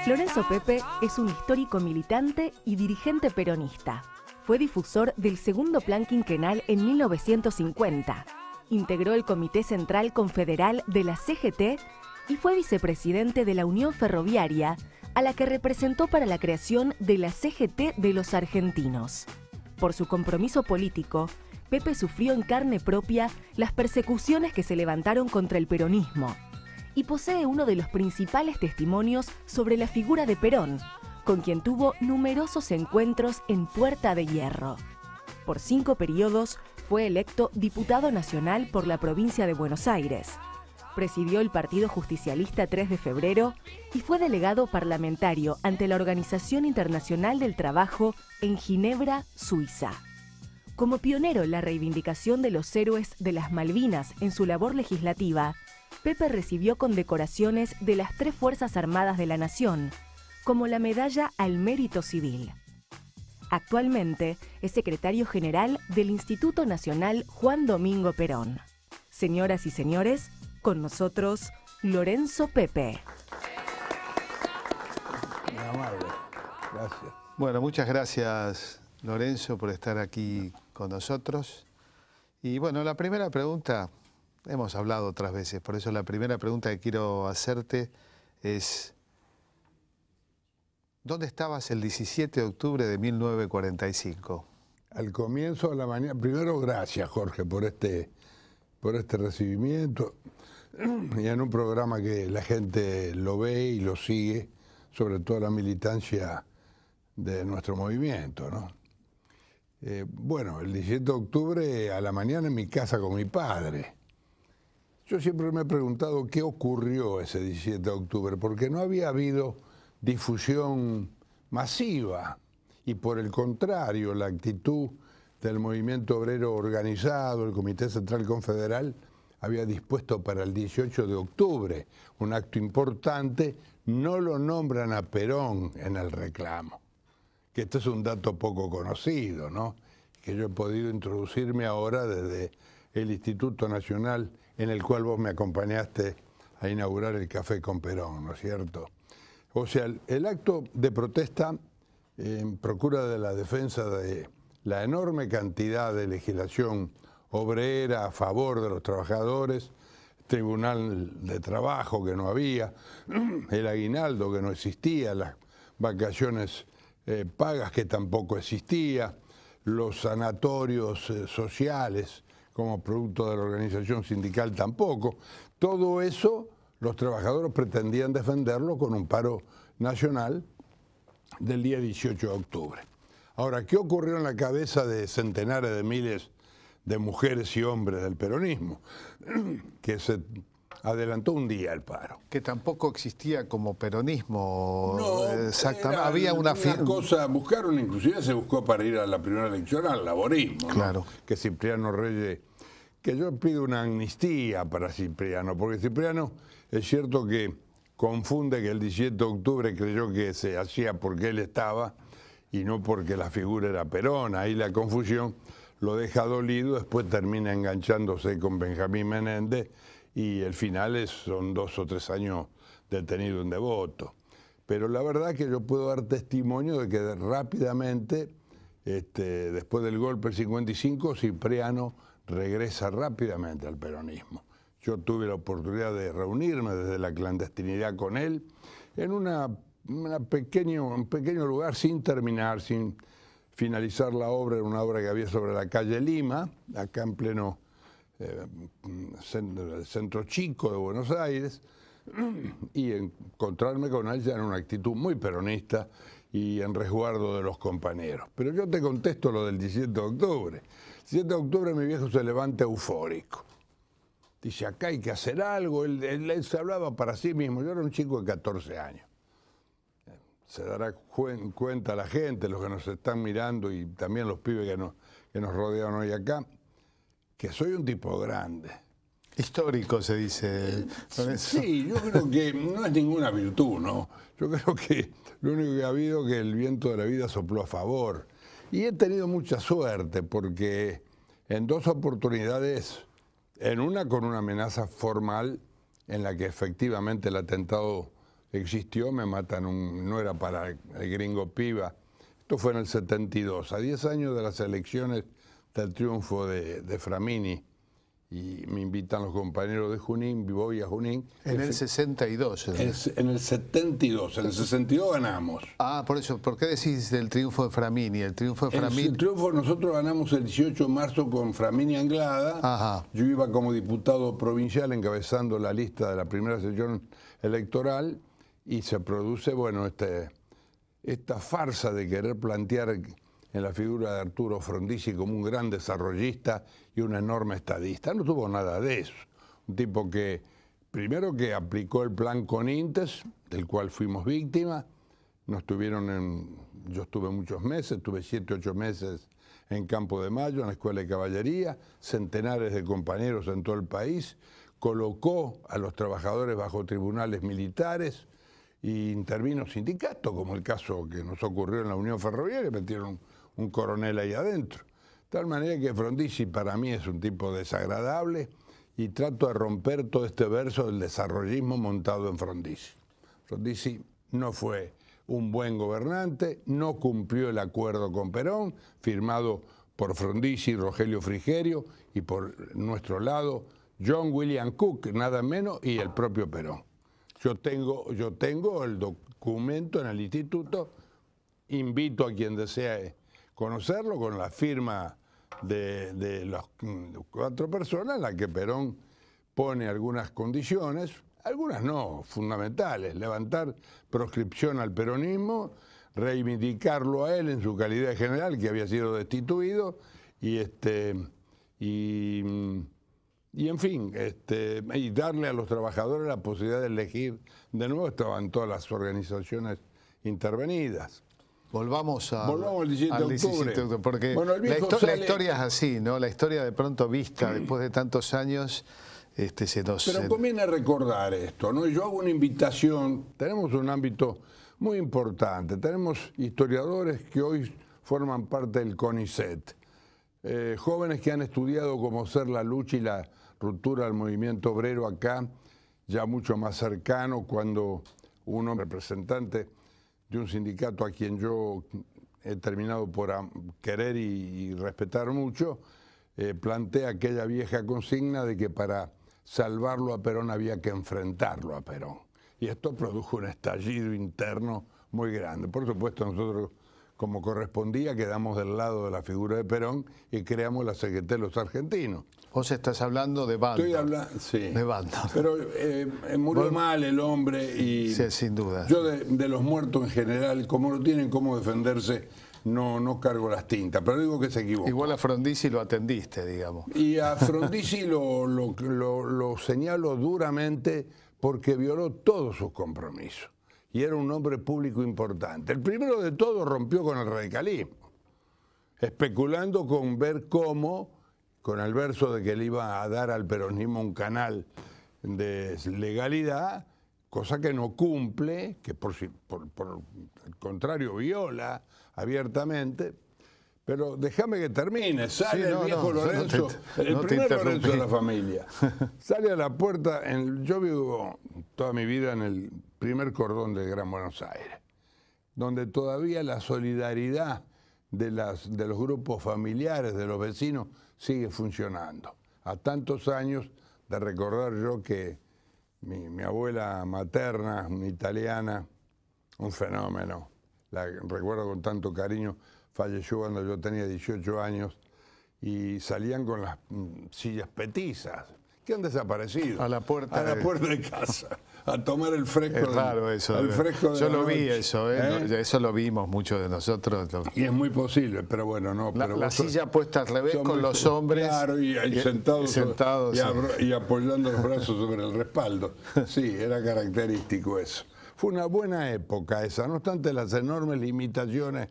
Lorenzo Pepe es un histórico militante y dirigente peronista. Fue difusor del segundo plan quinquenal en 1950. Integró el Comité Central Confederal de la CGT y fue vicepresidente de la Unión Ferroviaria, a la que representó para la creación de la CGT de los argentinos. Por su compromiso político, Pepe sufrió en carne propia las persecuciones que se levantaron contra el peronismo y posee uno de los principales testimonios sobre la figura de Perón, con quien tuvo numerosos encuentros en Puerta de Hierro. Por 5 periodos fue electo diputado nacional por la provincia de Buenos Aires. Presidió el Partido Justicialista 3 de Febrero y fue delegado parlamentario ante la Organización Internacional del Trabajo en Ginebra, Suiza. Como pionero en la reivindicación de los héroes de las Malvinas en su labor legislativa, Pepe recibió condecoraciones de las 3 Fuerzas Armadas de la Nación, como la Medalla al Mérito Civil. Actualmente es secretario general del Instituto Nacional Juan Domingo Perón. Señoras y señores, con nosotros, Lorenzo Pepe. Muy amable, gracias. Bueno, muchas gracias, Lorenzo, por estar aquí con nosotros. Y bueno, la primera pregunta, hemos hablado otras veces, por eso la primera pregunta que quiero hacerte es: ¿dónde estabas el 17 de octubre de 1945? Al comienzo de la mañana, primero gracias, Jorge, por este recibimiento y en un programa que la gente lo ve y lo sigue, sobre todo la militancia de nuestro movimiento, ¿no? Bueno, el 17 de octubre a la mañana en mi casa con mi padre. Yo siempre me he preguntado qué ocurrió ese 17 de octubre, porque no había habido difusión masiva y por el contrario, la actitud del movimiento obrero organizado, el Comité Central Confederal, había dispuesto para el 18 de octubre un acto importante. No lo nombran a Perón en el reclamo, que esto es un dato poco conocido, ¿no? Que yo he podido introducirme ahora desde el Instituto Nacional, en el cual vos me acompañaste a inaugurar el Café con Perón, ¿no es cierto? O sea, el acto de protesta en procura de la defensa de la enorme cantidad de legislación obrera a favor de los trabajadores, tribunal de trabajo que no había, el aguinaldo que no existía, las vacaciones pagas que tampoco existía, los sanatorios sociales como producto de la organización sindical tampoco. Todo eso los trabajadores pretendían defenderlo con un paro nacional del día 18 de octubre. Ahora, ¿qué ocurrió en la cabeza de centenares de miles de mujeres y hombres del peronismo? Que se adelantó un día el paro. Que tampoco existía como peronismo. No, exactamente. Había una cosa, buscaron, inclusive se buscó para ir a la primera elección al laborismo, ¿no? Claro. Que Cipriano Reyes, que yo pido una amnistía para Cipriano, porque Cipriano es cierto que confunde que el 17 de octubre creyó que se hacía porque él estaba y no porque la figura era Perón. Ahí la confusión lo deja dolido, después termina enganchándose con Benjamín Menéndez y el final son 2 o 3 años detenido en Devoto. Pero la verdad que yo puedo dar testimonio de que rápidamente, después del golpe del 55, Cipriano regresa rápidamente al peronismo. Yo tuve la oportunidad de reunirme desde la clandestinidad con él en un pequeño lugar sin terminar, sin finalizar la obra. Era una obra que había sobre la calle Lima, acá en pleno centro chico de Buenos Aires, y encontrarme con él ya en una actitud muy peronista y en resguardo de los compañeros. Pero yo te contesto lo del 17 de octubre. El 17 de octubre mi viejo se levanta eufórico. Dice, acá hay que hacer algo. Él se hablaba para sí mismo. Yo era un chico de 14 años. Se dará cuenta la gente, los que nos están mirando y también los pibes que nos rodean hoy acá, que soy un tipo grande. Histórico se dice. Sí, yo creo que no es ninguna virtud, ¿no? Yo creo que lo único que ha habido es que el viento de la vida sopló a favor. Y he tenido mucha suerte porque en 2 oportunidades, en una con una amenaza formal en la que efectivamente el atentado existió, me matan, no era para el gringo Piva. Esto fue en el 72, a 10 años de las elecciones del triunfo de Framini. Y me invitan los compañeros de Junín, voy a Junín. En el 62. En el 72, en el 62 ganamos. Ah, por eso, ¿por qué decís del triunfo de Framini? El triunfo de Framini. El triunfo nosotros ganamos el 18 de marzo con Framini Anglada. Ajá. Yo iba como diputado provincial encabezando la lista de la primera sesión electoral y se produce, bueno, esta farsa de querer plantear en la figura de Arturo Frondizi como un gran desarrollista y un enorme estadista. No tuvo nada de eso. Un tipo que, primero que aplicó el plan Conintes, del cual fuimos víctimas. Yo estuve muchos meses, estuve 7, 8 meses en Campo de Mayo, en la Escuela de Caballería, centenares de compañeros en todo el país, colocó a los trabajadores bajo tribunales militares y intervino sindicatos, como el caso que nos ocurrió en la Unión Ferroviaria, metieron un coronel ahí adentro. De tal manera que Frondizi para mí es un tipo desagradable y trato de romper todo este verso del desarrollismo montado en Frondizi. Frondizi no fue un buen gobernante, no cumplió el acuerdo con Perón, firmado por Frondizi y Rogelio Frigerio, y por nuestro lado John William Cook, nada menos, y el propio Perón. Yo tengo el documento en el instituto, invito a quien desee conocerlo, con la firma de las 4 personas, en la que Perón pone algunas condiciones, algunas no, fundamentales: levantar proscripción al peronismo, reivindicarlo a él en su calidad de general, que había sido destituido, y en fin, y darle a los trabajadores la posibilidad de elegir de nuevo. Estaban todas las organizaciones intervenidas. Volvamos al 17 de octubre. Porque bueno, la historia es así, ¿no? La historia de pronto vista después de tantos años se nos... Pero conviene recordar esto, ¿no? Yo hago una invitación. Tenemos un ámbito muy importante. Tenemos historiadores que hoy forman parte del CONICET. Jóvenes que han estudiado cómo ser la lucha y la ruptura del movimiento obrero acá, ya mucho más cercano, cuando uno, representante de un sindicato a quien yo he terminado por querer y respetar mucho, plantea aquella vieja consigna de que para salvarlo a Perón había que enfrentarlo a Perón. Y esto produjo un estallido interno muy grande. Por supuesto, nosotros, como correspondía, quedamos del lado de la figura de Perón y creamos la CGT Los Argentinos. Vos estás hablando de Bando. Estoy hablando, sí. De Bando. Pero murió mal el hombre y... Sí, sin duda. Yo de los muertos en general, como no tienen cómo defenderse, no cargo las tintas, pero digo que se equivocó. Igual a Frondizi lo atendiste, digamos. Y a Frondizi lo señalo duramente porque violó todos sus compromisos. Y era un hombre público importante. El primero de todos rompió con el radicalismo, especulando con ver cómo, con el verso de que le iba a dar al peronismo un canal de legalidad, cosa que no cumple, que por el contrario viola abiertamente. Pero déjame que termine. Sale el viejo Lorenzo, el primer Lorenzo de la familia. Sale a la puerta. Yo vivo toda mi vida en el primer cordón del Gran Buenos Aires, donde todavía la solidaridad de los grupos familiares, de los vecinos, sigue funcionando. A tantos años de recordar yo que mi abuela materna, una italiana, un fenómeno, la recuerdo con tanto cariño, falleció cuando yo tenía 18 años y salían con las sillas petizas, que han desaparecido. A la puerta de casa, a tomar el fresco. Es raro eso. El fresco de yo la lo vi noche. eso, eso lo vimos muchos de nosotros. Y es muy posible, pero bueno, no. Pero la silla puesta al revés con los hombres. Claro, y sentados sí. y apoyando los brazos sobre el respaldo. Sí, era característico eso. Fue una buena época esa, no obstante las enormes limitaciones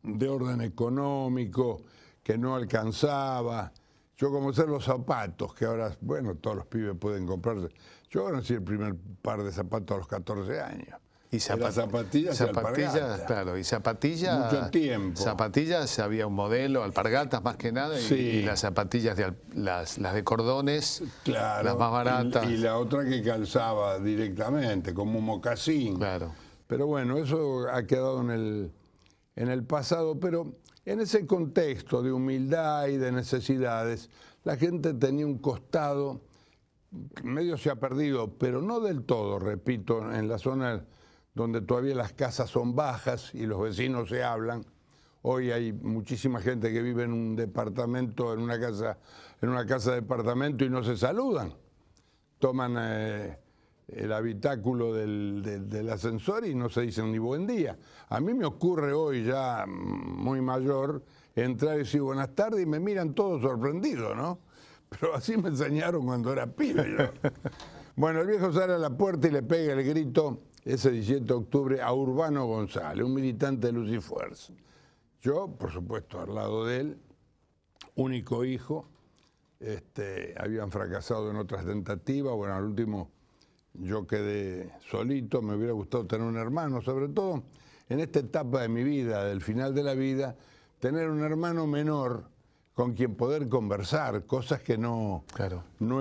de orden económico que no alcanzaba. Yo como sé los zapatos, que ahora, bueno, todos los pibes pueden comprarse. Yo conocí el primer par de zapatos a los 14 años. Y zapatillas y alpargatas. Claro, y zapatillas. Mucho tiempo. Zapatillas, había un modelo, alpargatas más que nada, Sí. y las zapatillas, las de cordones, Claro, las más baratas. Y la otra que calzaba directamente, como un mocasín. Claro. Pero bueno, eso ha quedado en el pasado, pero en ese contexto de humildad y de necesidades, la gente tenía un costado, medio se ha perdido, pero no del todo, repito, en la zona donde todavía las casas son bajas y los vecinos se hablan. Hoy hay muchísima gente que vive en un departamento, en una casa de departamento y no se saludan. Toman el habitáculo del ascensor y no se dicen ni buen día. A mí me ocurre hoy ya muy mayor entrar y decir buenas tardes y me miran todos sorprendidos, ¿no? Pero así me enseñaron cuando era pibe yo. Bueno, el viejo sale a la puerta y le pega el grito ese 17 de octubre a Urbano González, un militante de Luz y Fuerza. Yo, por supuesto, al lado de él, único hijo, habían fracasado en otras tentativas, bueno, al último yo quedé solito, me hubiera gustado tener un hermano, sobre todo en esta etapa de mi vida, del final de la vida, tener un hermano menor con quien poder conversar, cosas que no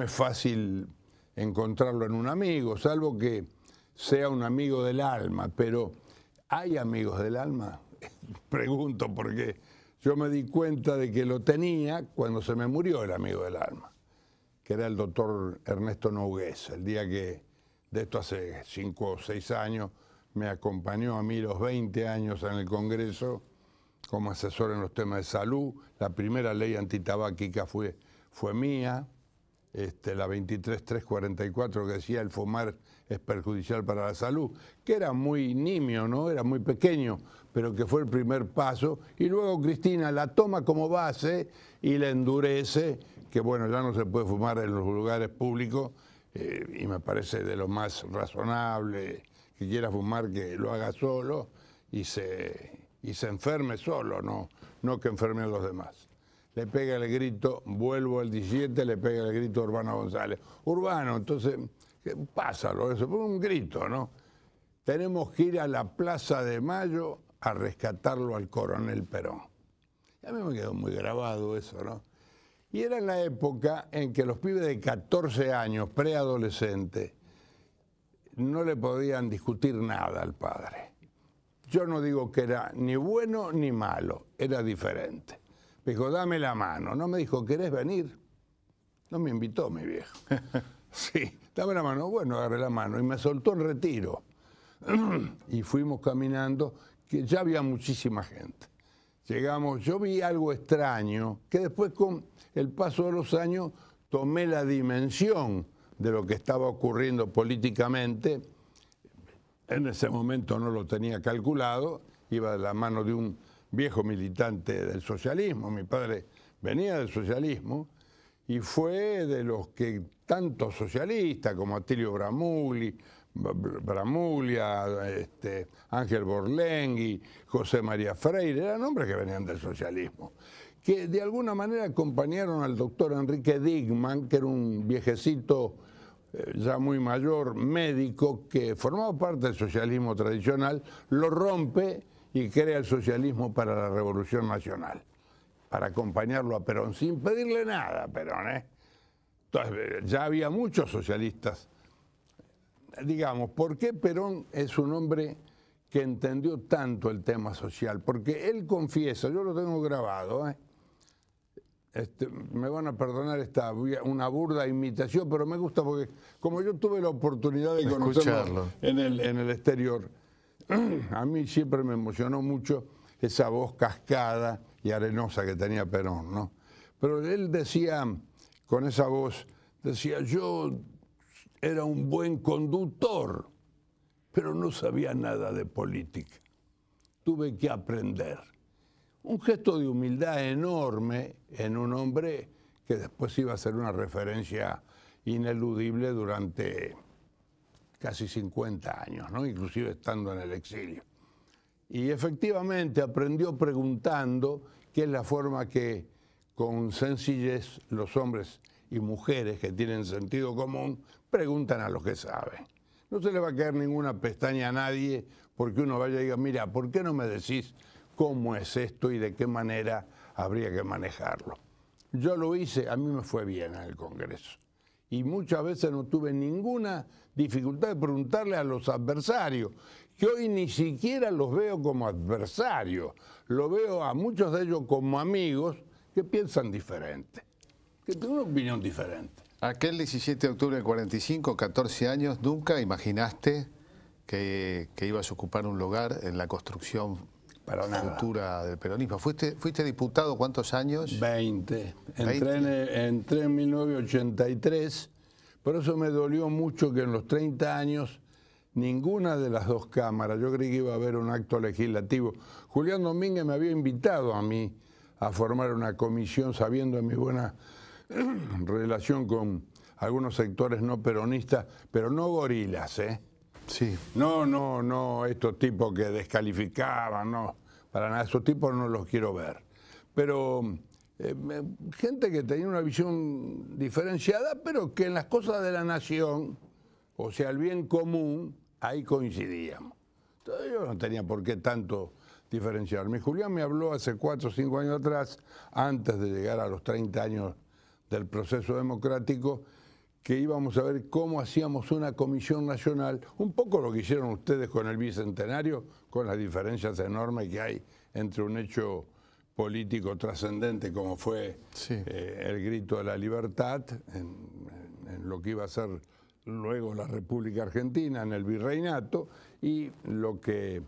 es fácil encontrarlo en un amigo, salvo que sea un amigo del alma, pero ¿hay amigos del alma? Pregunto porque yo me di cuenta de que lo tenía cuando se me murió el amigo del alma, que era el doctor Ernesto Nogués, el día que, de esto hace 5 o 6 años, me acompañó a mí los 20 años en el Congreso como asesor en los temas de salud. La primera ley antitabáquica fue mía, la 23344 que decía el fumar es perjudicial para la salud, que era muy nimio, ¿no? Era muy pequeño, pero que fue el primer paso. Y luego Cristina la toma como base y la endurece, que bueno, ya no se puede fumar en los lugares públicos, y me parece de lo más razonable, que quiera fumar que lo haga solo y se enferme solo, no que enferme a los demás. Le pega el grito, vuelvo al 17, le pega el grito a Urbano González. Urbano, entonces, pásalo, eso fue un grito, ¿no? Tenemos que ir a la Plaza de Mayo a rescatarlo al coronel Perón. Y a mí me quedó muy grabado eso, ¿no? Y era en la época en que los pibes de 14 años, preadolescentes, no le podían discutir nada al padre. Yo no digo que era ni bueno ni malo, era diferente. Me dijo, dame la mano. No me dijo, ¿querés venir? No me invitó mi viejo. Sí, dame la mano. Bueno, agarré la mano y me soltó en retiro. Y fuimos caminando, que ya había muchísima gente. Llegamos, yo vi algo extraño, que después con el paso de los años tomé la dimensión de lo que estaba ocurriendo políticamente. En ese momento no lo tenía calculado, iba de la mano de un viejo militante del socialismo, mi padre venía del socialismo, y fue de los que tantos socialistas como Atilio Bramuglia, Ángel Borlenghi, José María Freire, eran hombres que venían del socialismo, que de alguna manera acompañaron al doctor Enrique Digman, que era un viejecito ya muy mayor, médico, que formaba parte del socialismo tradicional, lo rompe y crea el socialismo para la Revolución Nacional, para acompañarlo a Perón, sin pedirle nada a Perón, ¿eh? Entonces, ya había muchos socialistas. Digamos, ¿por qué Perón es un hombre que entendió tanto el tema social? Porque él confiesa, yo lo tengo grabado, me van a perdonar una burda imitación, pero me gusta porque como yo tuve la oportunidad de conocerlo en el exterior, a mí siempre me emocionó mucho esa voz cascada y arenosa que tenía Perón, ¿no? Pero él decía, con esa voz, decía, yo era un buen conductor, pero no sabía nada de política. Tuve que aprender. Un gesto de humildad enorme en un hombre que después iba a ser una referencia ineludible durante casi 50 años, ¿no? Inclusive estando en el exilio. Y efectivamente aprendió preguntando, que es la forma que con sencillez los hombres y mujeres que tienen sentido común preguntan a los que saben. No se le va a caer ninguna pestaña a nadie porque uno vaya y diga, mira, ¿por qué no me decís cómo es esto y de qué manera habría que manejarlo? Yo lo hice, a mí me fue bien en el Congreso. Y muchas veces no tuve ninguna dificultad de preguntarle a los adversarios, que hoy ni siquiera los veo como adversarios, lo veo a muchos de ellos como amigos que piensan diferente, que tienen una opinión diferente. Aquel 17 de octubre del 45, 14 años, ¿nunca imaginaste que ibas a ocupar un lugar en la construcción futura del peronismo? ¿Fuiste diputado cuántos años? 20. Entré en 1983, por eso me dolió mucho que en los 30 años ninguna de las dos cámaras, yo creí que iba a haber un acto legislativo. Julián Domínguez me había invitado a mí a formar una comisión, sabiendo de mi buena relación con algunos sectores no peronistas, pero no gorilas, ¿eh? Sí. No, estos tipos que descalificaban, no, para nada, esos tipos no los quiero ver. Pero gente que tenía una visión diferenciada, pero que en las cosas de la nación, o sea, el bien común, ahí coincidíamos. Entonces yo no tenía por qué tanto diferenciarme. Julián me habló hace 4 o 5 años atrás, antes de llegar a los 30 años del proceso democrático, que íbamos a ver cómo hacíamos una comisión nacional, un poco lo que hicieron ustedes con el Bicentenario, con las diferencias enormes que hay entre un hecho político trascendente como fue el grito de la libertad, en lo que iba a ser luego la República Argentina, en el virreinato, y lo que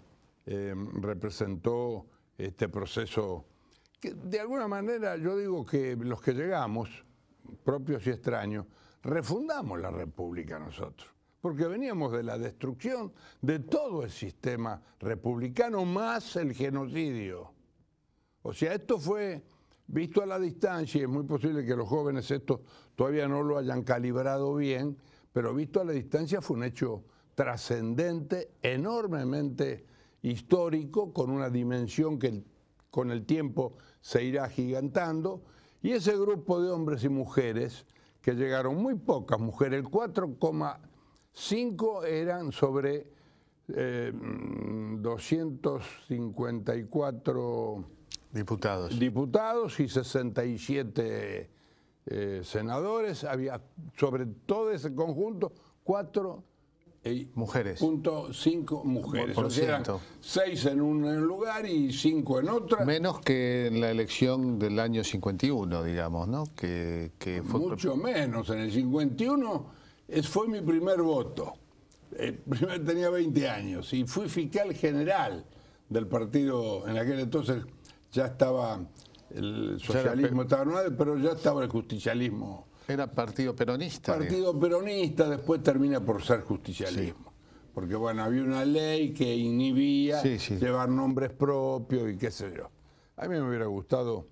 representó este proceso, que de alguna manera yo digo que los que llegamos, propios y extraños, refundamos la República nosotros, porque veníamos de la destrucción de todo el sistema republicano más el genocidio. O sea, esto fue visto a la distancia, y es muy posible que los jóvenes esto todavía no lo hayan calibrado bien, pero visto a la distancia fue un hecho trascendente, enormemente histórico, con una dimensión que con el tiempo se irá agigantando, y ese grupo de hombres y mujeres, que llegaron muy pocas mujeres, el 4,5 eran sobre 254 diputados y 67 senadores. Había sobre todo ese conjunto 4,5 mujeres. O sea, eran 6 en un lugar y 5 en otra. Menos que en la elección del año 51, digamos, ¿no? Que fue mucho menos. En el 51 fue mi primer voto. Primero tenía 20 años y fui fiscal general del partido. En aquel entonces ya estaba el socialismo, pero ya estaba el justicialismo. Era partido peronista. Partido peronista, después termina por ser justicialismo. Sí. Porque bueno, había una ley que inhibía llevar nombres propios y qué sé yo. A mí me hubiera gustado,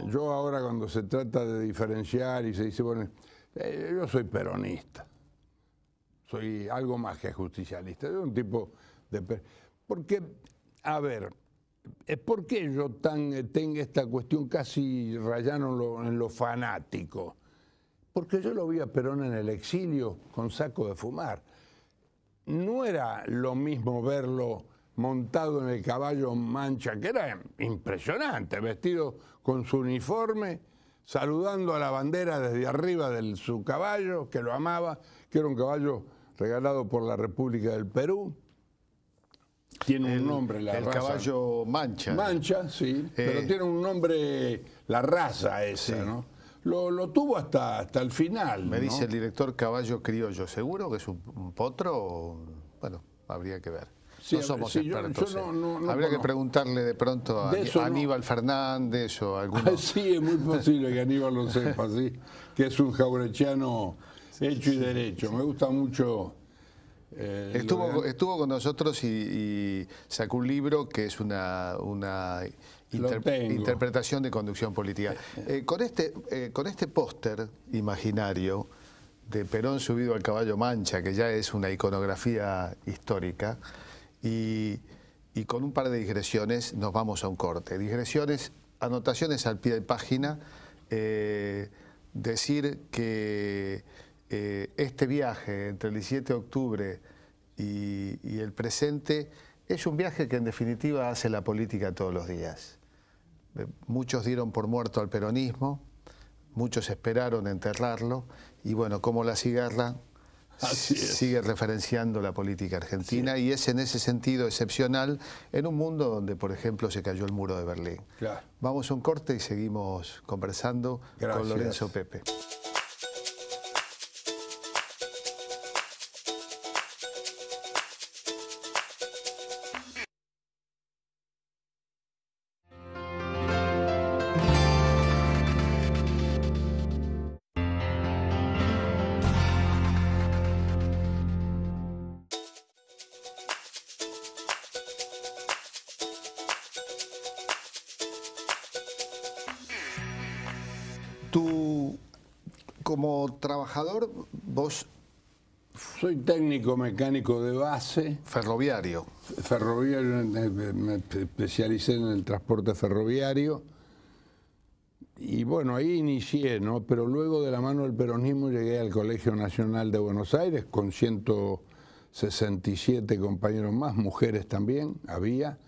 yo ahora cuando se trata de diferenciar y se dice, bueno, yo soy peronista. Soy algo más que justicialista. Soy un tipo de... Porque, a ver, ¿por qué yo tengo esta cuestión casi rayando en lo fanático? Porque yo lo vi a Perón en el exilio con saco de fumar. No era lo mismo verlo montado en el caballo Mancha, que era impresionante, vestido con su uniforme, saludando a la bandera desde arriba de su caballo, que lo amaba, que era un caballo regalado por la República del Perú. Tiene un nombre, la raza. El caballo Mancha. Mancha, sí, pero tiene un nombre, la raza esa, ¿no? Lo tuvo hasta el final. Me dice el director caballo criollo. ¿Seguro que es un potro? Bueno, habría que ver. Sí, no somos expertos. Yo no habría que preguntarle de pronto a Aníbal Fernández o a alguno. Sí, es muy posible que Aníbal lo sepa, sí, que es un jaurechiano hecho y derecho. Me gusta mucho. Estuvo con nosotros y sacó un libro que es una interpretación de conducción política. Con este póster imaginario de Perón subido al caballo Mancha, que ya es una iconografía histórica, y con un par de digresiones nos vamos a un corte. Digresiones, anotaciones al pie de página, decir que este viaje entre el 17 de octubre y el presente es un viaje que en definitiva hace la política todos los días. Muchos dieron por muerto al peronismo, muchos esperaron enterrarlo y bueno, como la cigarra sigue referenciando la política argentina y es en ese sentido excepcional en un mundo donde, por ejemplo, se cayó el muro de Berlín. Claro. Vamos a un corte y seguimos conversando con Lorenzo Pepe. Tú, como trabajador, vos... Soy técnico mecánico de base. Ferroviario. Ferroviario, me especialicé en el transporte ferroviario. Y bueno, ahí inicié, ¿no? Pero luego de la mano del peronismo llegué al Colegio Nacional de Buenos Aires con 167 compañeros más, mujeres también había.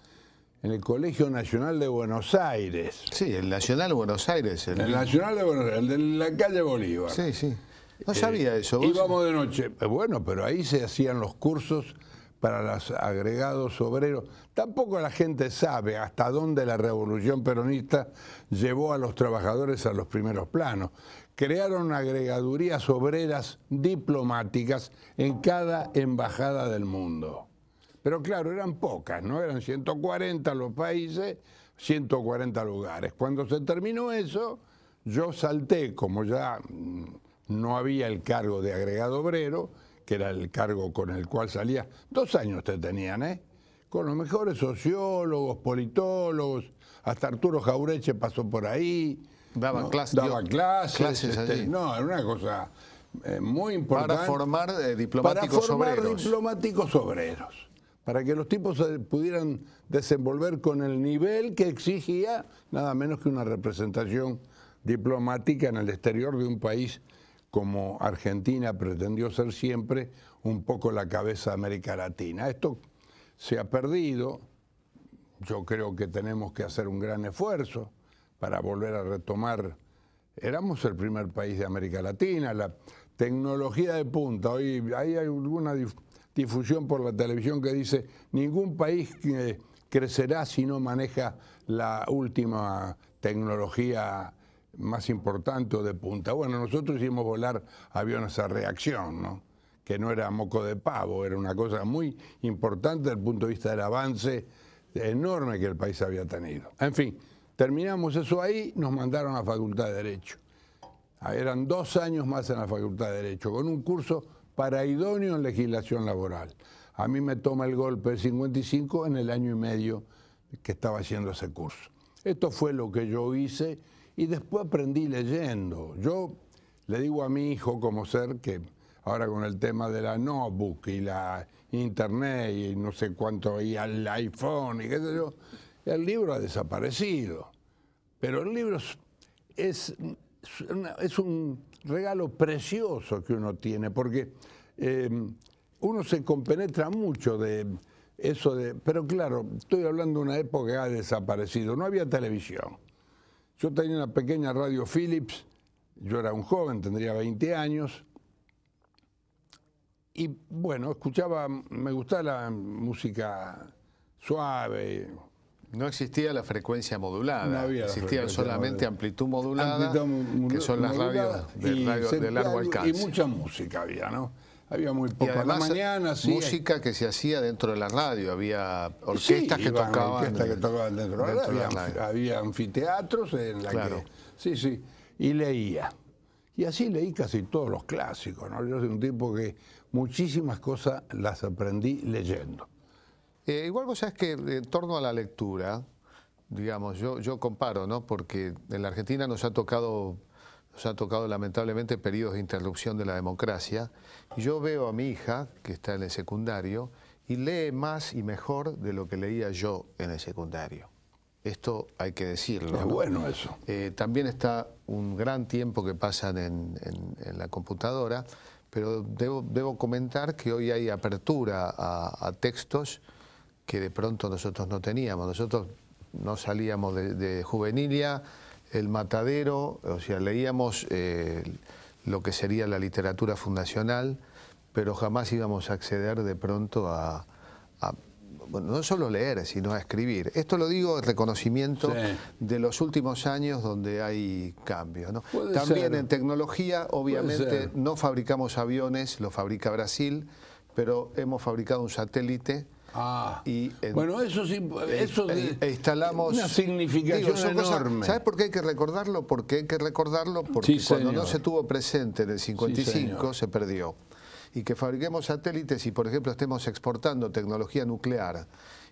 En el Colegio Nacional de Buenos Aires. Sí, el Nacional de Buenos Aires. El Nacional de Buenos Aires, el de la calle Bolívar. Sí, sí. No sabía eso. ¿Vos? Íbamos de noche. Bueno, pero ahí se hacían los cursos para los agregados obreros. Tampoco la gente sabe hasta dónde la revolución peronista llevó a los trabajadores a los primeros planos. Crearon agregadurías obreras diplomáticas en cada embajada del mundo. Pero claro, eran pocas, ¿no? Eran 140 los países, 140 lugares. Cuando se terminó eso, yo salté, como ya no había el cargo de agregado obrero, que era el cargo con el cual salía, 2 años te tenían, ¿eh? Con los mejores sociólogos, politólogos, hasta Arturo Jaureche pasó por ahí. Daban clases. Daba clases allí. No, era una cosa muy importante. Para formar diplomáticos obreros. Para que los tipos se pudieran desenvolver con el nivel que exigía nada menos que una representación diplomática en el exterior de un país como Argentina pretendió ser siempre un poco la cabeza de América Latina. Esto se ha perdido. Yo creo que tenemos que hacer un gran esfuerzo para volver a retomar. Éramos el primer país de América Latina, la tecnología de punta. Hoy hay alguna difusión por la televisión que dice ningún país crecerá si no maneja la última tecnología más importante o de punta. Bueno, nosotros hicimos volar aviones a reacción, ¿no? Que no era moco de pavo, era una cosa muy importante desde el punto de vista del avance enorme que el país había tenido. En fin, terminamos eso ahí, nos mandaron a la Facultad de Derecho. Eran 2 años más en la Facultad de Derecho, con un curso para idóneo en legislación laboral. A mí me toma el golpe del 55 en el año y medio que estaba haciendo ese curso. Esto fue lo que yo hice y después aprendí leyendo. Yo le digo a mi hijo como ser que ahora con el tema de la notebook y la internet y no sé cuánto, y el iPhone y qué sé yo, el libro ha desaparecido. Pero el libro es un regalo precioso que uno tiene, porque uno se compenetra mucho de eso de... Pero claro, estoy hablando de una época que ha desaparecido, no había televisión. Yo tenía una pequeña radio Philips, yo era un joven, tendría 20 años, y bueno, escuchaba, me gustaba la música suave. No existía la frecuencia modulada, No había existía solamente amplitud modulada, que son las radios de largo alcance. Y mucha música había, ¿no? Había muy poca. Y además, la mañana, sí. Música que se hacía dentro de la radio, había orquestas que tocaban dentro de la radio. Había anfiteatros en la que... Sí, sí, y leía. Y así leí casi todos los clásicos, ¿no? Yo soy un tipo que muchísimas cosas las aprendí leyendo. Igual vos sabés que en torno a la lectura, digamos, yo comparo, ¿no? Porque en la Argentina nos ha tocado lamentablemente periodos de interrupción de la democracia, y yo veo a mi hija, que está en el secundario, y lee más y mejor de lo que leía yo en el secundario. Esto hay que decirlo. Es bueno eso. También está un gran tiempo que pasan en la computadora, pero debo comentar que hoy hay apertura a textos que de pronto nosotros no teníamos. Nosotros no salíamos de Juvenilia, El Matadero, o sea, leíamos lo que sería la literatura fundacional, pero jamás íbamos a acceder de pronto a bueno, no solo leer, sino a escribir. Esto lo digo en reconocimiento de los últimos años donde hay cambios, ¿no? También en tecnología, obviamente, no fabricamos aviones, lo fabrica Brasil, pero hemos fabricado un satélite. Bueno, eso sí, eso instalamos una significación enorme. ¿Sabes por qué hay que recordarlo? Porque hay que recordarlo porque cuando no se tuvo presente en el 55 se perdió. Y que fabriquemos satélites y, por ejemplo, estemos exportando tecnología nuclear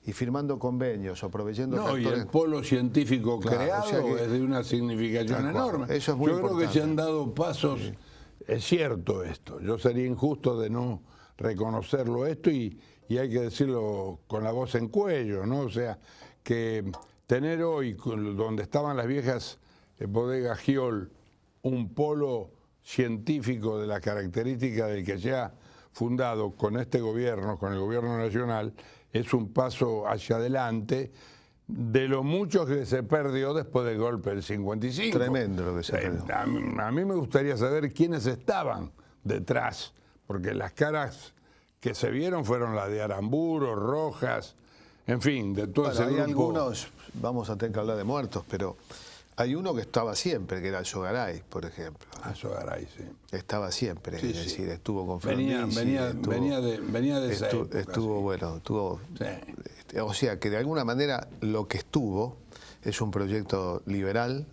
y firmando convenios o proveyendo reactores. Y el polo científico creado, o sea que, es de una significación enorme. Eso es muy importante. Yo creo que se han dado pasos, es cierto esto, yo sería injusto de no reconocerlo esto y hay que decirlo con la voz en cuello, ¿no? O sea, que tener hoy, donde estaban las viejas bodegas Giol, un polo científico de la característica del que se ha fundado con este gobierno, con el gobierno nacional, es un paso hacia adelante de lo mucho que se perdió después del golpe del 55. Tremendo lo que se perdió. A mí me gustaría saber quiénes estaban detrás, porque las caras que se vieron fueron las de Aramburu, Rojas, en fin, de todo ese grupo. Hay algunos, vamos a tener que hablar de muertos, pero hay uno que estaba siempre, que era Alzogaray, por ejemplo. Alzogaray, sí. Estaba siempre, es decir, estuvo con venía de esa época, estuvo, bueno, estuvo... O sea, que de alguna manera lo que estuvo es un proyecto liberal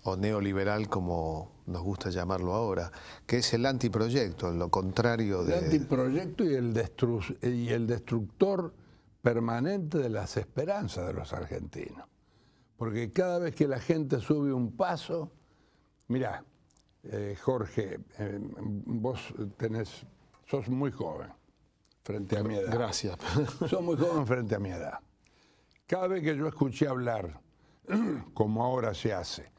o neoliberal, como nos gusta llamarlo ahora, que es el antiproyecto, lo contrario de... El antiproyecto y el destructor permanente de las esperanzas de los argentinos. Porque cada vez que la gente sube un paso, mirá, Jorge, vos sos muy joven frente a mi edad. Gracias. Sos muy joven frente a mi edad. Cada vez que yo escuché hablar, como ahora se hace,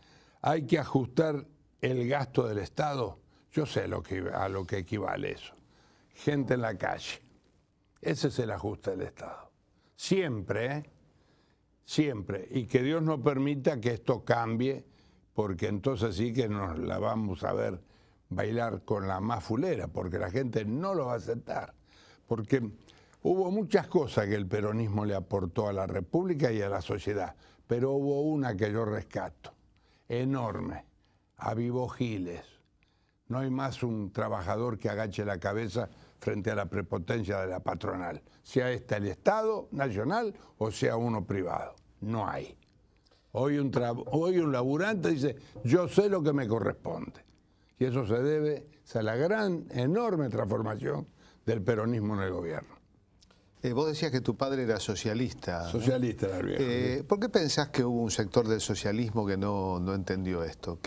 hay que ajustar el gasto del Estado, yo sé a lo que equivale eso. Gente en la calle. Ese es el ajuste del Estado. Siempre, ¿eh? Siempre. Y que Dios no permita que esto cambie, porque entonces sí que nos la vamos a ver bailar con la más fulera, porque la gente no lo va a aceptar. Porque hubo muchas cosas que el peronismo le aportó a la República y a la sociedad, pero hubo una que yo rescato, enorme. Avivó Giles. No hay más un trabajador que agache la cabeza frente a la prepotencia de la patronal, sea este el Estado nacional o sea uno privado. No hay. Hoy un laburante dice, yo sé lo que me corresponde. Y eso se debe a la gran, enorme transformación del peronismo en el gobierno. Vos decías que tu padre era socialista. Socialista era el viejo. ¿Por qué pensás que hubo un sector del socialismo que no entendió esto?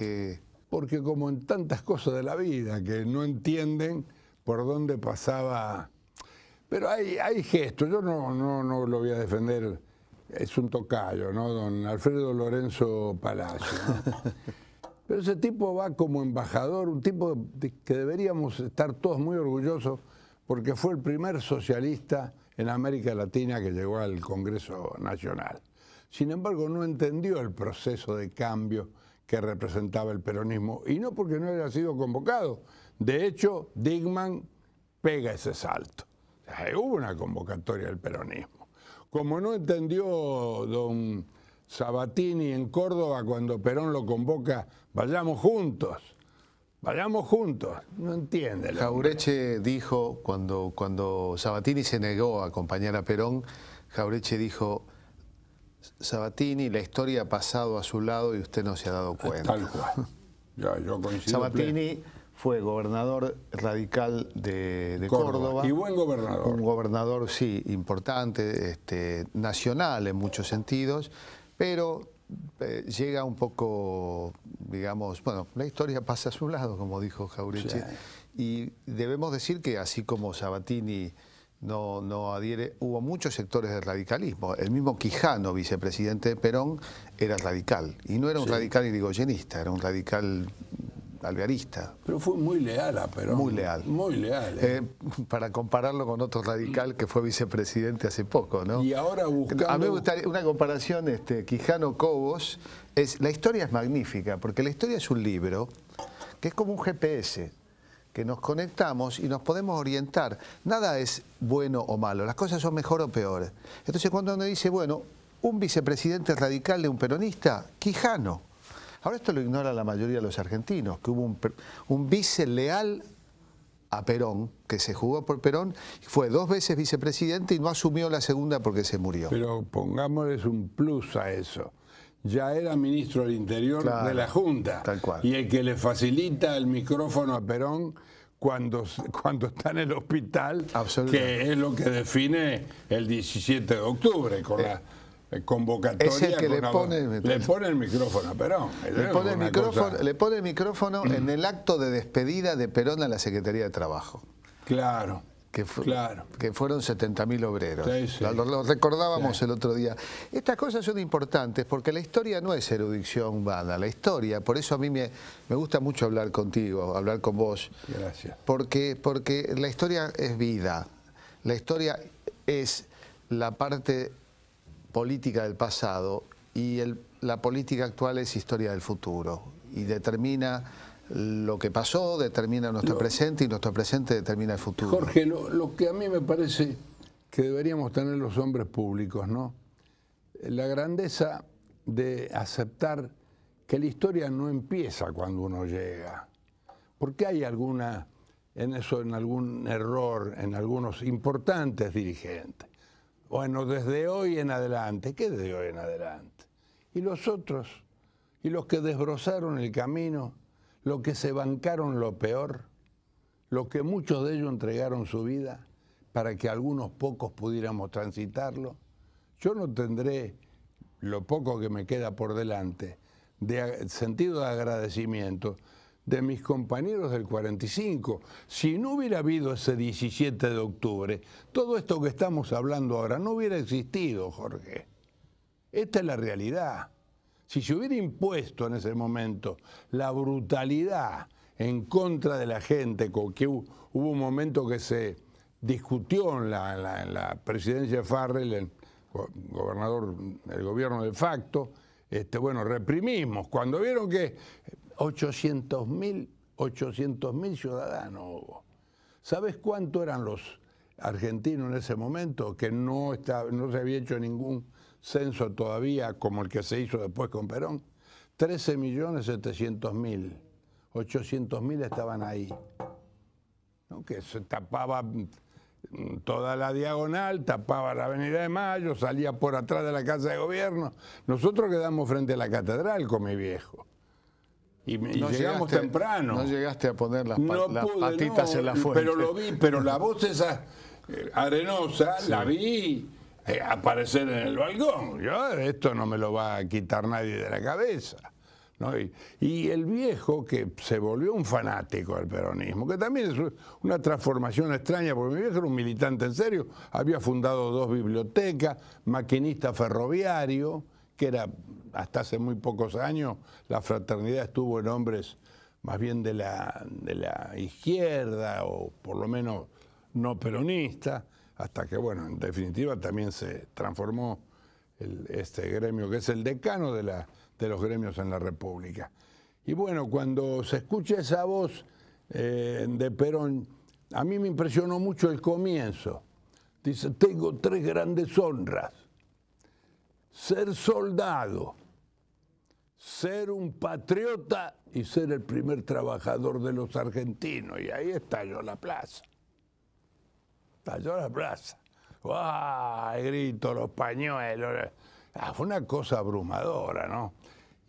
Porque como en tantas cosas de la vida, que no entienden por dónde pasaba. Pero hay gestos, yo no lo voy a defender, es un tocayo, ¿no? Don Alfredo Lorenzo Palacio, ¿no? Pero ese tipo va como embajador, un tipo que deberíamos estar todos muy orgullosos, porque fue el primer socialista en América Latina que llegó al Congreso Nacional. Sin embargo, no entendió el proceso de cambio que representaba el peronismo, y no porque no haya sido convocado. De hecho, Digman pega ese salto. O sea, hubo una convocatoria del peronismo. Como no entendió don Sabatini en Córdoba cuando Perón lo convoca, vayamos juntos, no entiende. Jauretche dijo, cuando Sabatini se negó a acompañar a Perón, Jauretche dijo, Sabatini, la historia ha pasado a su lado y usted no se ha dado cuenta. Tal cual. Yo coincido. Sabatini fue gobernador radical de Córdoba. Y buen gobernador. Un gobernador, sí, importante, nacional en muchos sentidos, pero llega un poco, digamos, bueno, la historia pasa a su lado, como dijo Jauretche, y debemos decir que así como Sabatini no adhiere, hubo muchos sectores del radicalismo. El mismo Quijano, vicepresidente de Perón, era radical, y no era un radical irigoyenista, era un radical alvearista. Pero fue muy leal a Perón. Muy leal. Muy leal. Para compararlo con otro radical que fue vicepresidente hace poco, ¿no? Y ahora buscando... A mí me gustaría una comparación, Quijano-Cobos, la historia es magnífica, porque la historia es un libro que es como un GPS, que nos conectamos y nos podemos orientar. Nada es bueno o malo, las cosas son mejor o peor. Entonces cuando uno dice, bueno, un vicepresidente radical de un peronista, Quijano. Ahora esto lo ignora la mayoría de los argentinos, que hubo un vice leal a Perón, que se jugó por Perón, fue 2 veces vicepresidente y no asumió la segunda porque se murió. Pero pongámosles un plus a eso. Ya era ministro del Interior, claro, de la Junta. Tal cual. Y el que le facilita el micrófono a Perón cuando está en el hospital, que es lo que define el 17 de octubre con la convocatoria. Es el que le pone el micrófono a Perón. Le pone el micrófono en el acto de despedida de Perón a la Secretaría de Trabajo. Claro. Que fueron 70.000 obreros. Sí, sí. Lo recordábamos el otro día. Estas cosas son importantes porque la historia no es erudición vana. La historia, por eso a mí me gusta mucho hablar contigo, hablar con vos. Gracias. Porque la historia es vida. La historia es la parte política del pasado y la política actual es historia del futuro. Y determina lo que pasó, determina nuestro presente y nuestro presente determina el futuro. Jorge, lo que a mí me parece que deberíamos tener los hombres públicos, ¿no? La grandeza de aceptar que la historia no empieza cuando uno llega. Porque hay algún error en algunos importantes dirigentes. Bueno, desde hoy en adelante. ¿Qué desde hoy en adelante? Y los otros, y los que desbrozaron el camino, los que se bancaron lo peor, los que muchos de ellos entregaron su vida para que algunos pocos pudiéramos transitarlo. Yo no tendré, lo poco que me queda por delante, de sentido de agradecimiento de mis compañeros del 45. Si no hubiera habido ese 17 de octubre, todo esto que estamos hablando ahora no hubiera existido, Jorge. Esta es la realidad. Si se hubiera impuesto en ese momento la brutalidad en contra de la gente, que hubo un momento que se discutió en la presidencia de Farrell, el gobernador del gobierno de facto, bueno, reprimimos. Cuando vieron que 800.000 ciudadanos hubo. ¿Sabes cuánto eran los argentinos en ese momento? Que no se había hecho ningún censo todavía como el que se hizo después con Perón. 13.700.000. 800.000 estaban ahí, ¿no? Que se tapaba toda la diagonal, tapaba la Avenida de Mayo, salía por atrás de la Casa de Gobierno. Nosotros quedamos frente a la catedral con mi viejo. Y llegamos temprano. No llegaste a poner las patitas en la fuente. Pero lo vi, pero la voz esa arenosa, sí, la vi aparecer en el balcón. Esto no me lo va a quitar nadie de la cabeza, ¿no? Y el viejo, que se volvió un fanático del peronismo, que también es una transformación extraña, porque mi viejo era un militante en serio, había fundado 2 bibliotecas, maquinista ferroviario, que era, hasta hace muy pocos años, la fraternidad estuvo en hombres más bien de la izquierda, o por lo menos no peronista, hasta que, bueno, en definitiva también se transformó este gremio, que es el decano de los gremios en la República. Y bueno, cuando se escucha esa voz de Perón, a mí me impresionó mucho el comienzo. Dice, tengo 3 grandes honras: ser soldado, ser un patriota y ser el primer trabajador de los argentinos. Y ahí estalló la plaza. Estalló la plaza. ¡Guau! Grito, los pañuelos. Fue una cosa abrumadora, ¿no?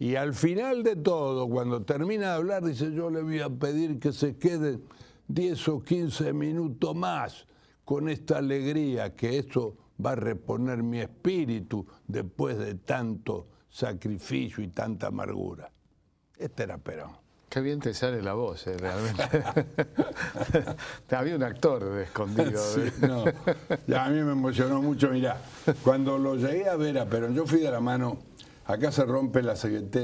Y al final de todo, cuando termina de hablar, dice, yo le voy a pedir que se queden 10 o 15 minutos más con esta alegría, que eso va a reponer mi espíritu después de tanto sacrificio y tanta amargura. Este era Perón. Qué bien te sale la voz, realmente. Había un actor escondido. Sí, no. Ya a mí me emocionó mucho. Mirá, cuando lo llegué a ver a Perón, yo fui de la mano, acá se rompe la CGT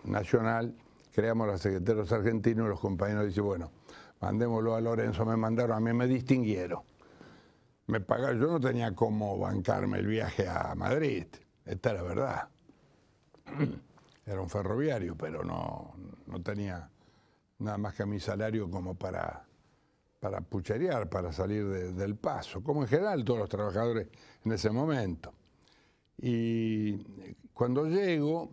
Nacional creamos la Secretaría de los Argentinos, los compañeros dicen, bueno, mandémoslo a Lorenzo, me mandaron, a mí me distinguieron. Me pagaron, yo no tenía cómo bancarme el viaje a Madrid, esta es la verdad. Era un ferroviario, pero no tenía nada más que mi salario como para pucherear, para salir del paso, como en general todos los trabajadores en ese momento. Y cuando llego,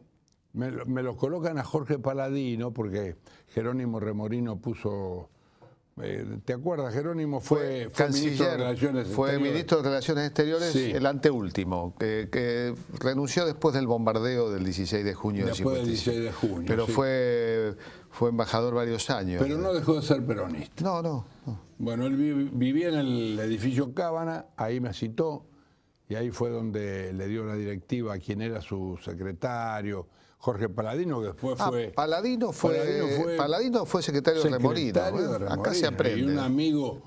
me lo colocan a Jorge Paladino, porque Jerónimo Remorino puso... ¿Te acuerdas? Jerónimo fue ministro de Relaciones Exteriores. Fue ministro de Relaciones Exteriores, sí. El anteúltimo, que renunció después del bombardeo del 16 de junio del 56. Después del 16 de junio, pero sí. fue embajador varios años. Pero no dejó de ser peronista. No. Bueno, él vivía en el edificio Cábana, ahí me citó, y ahí fue donde le dio la directiva a quien era su secretario, Jorge Paladino, que después fue... Paladino fue secretario de Remorino. Acá se aprende. Y un amigo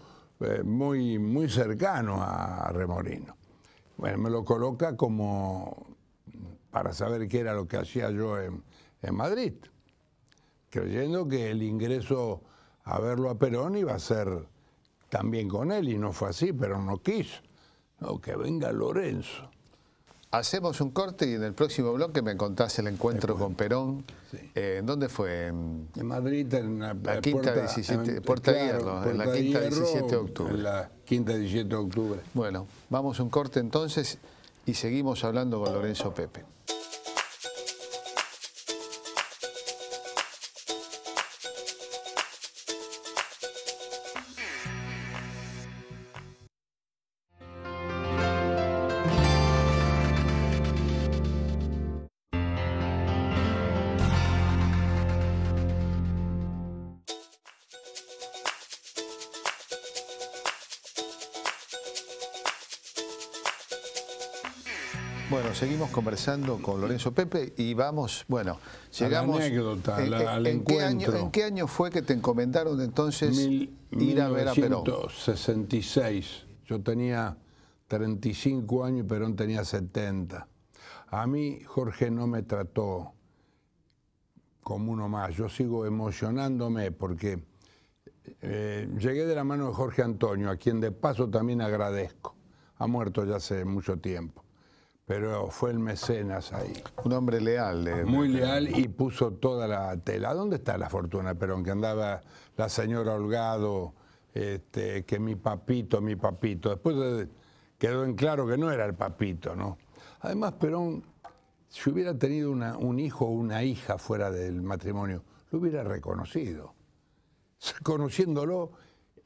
muy cercano a Remorino. Bueno, me lo coloca como para saber qué era lo que hacía yo en Madrid, creyendo que el ingreso a verlo a Perón iba a ser también con él, y no fue así, pero no quiso. No, que venga Lorenzo. Hacemos un corte y en el próximo bloque me contás el encuentro con Perón. Sí. ¿Dónde fue? En Madrid, en la Quinta 17, Puerta de Hierro, en la Quinta 17 de octubre. En la Quinta 17 de octubre. Bueno, vamos a un corte entonces y seguimos hablando con Lorenzo Pepe. Bueno, seguimos conversando con Lorenzo Pepe y vamos, bueno, llegamos... A la anécdota, al encuentro. ¿En qué año fue que te encomendaron entonces ir a ver a Perón? 1966. Yo tenía 35 años y Perón tenía 70. A mí Jorge no me trató como uno más. Yo sigo emocionándome porque llegué de la mano de Jorge Antonio, a quien de paso también agradezco. Ha muerto ya hace mucho tiempo. Pero fue el mecenas ahí. Un hombre leal. Muy leal, y puso toda la tela. ¿Dónde está la fortuna de Perón? Que andaba la señora Holgado, que mi papito. Después quedó en claro que no era el papito, ¿no? Además, Perón, si hubiera tenido un hijo o una hija fuera del matrimonio, lo hubiera reconocido. Conociéndolo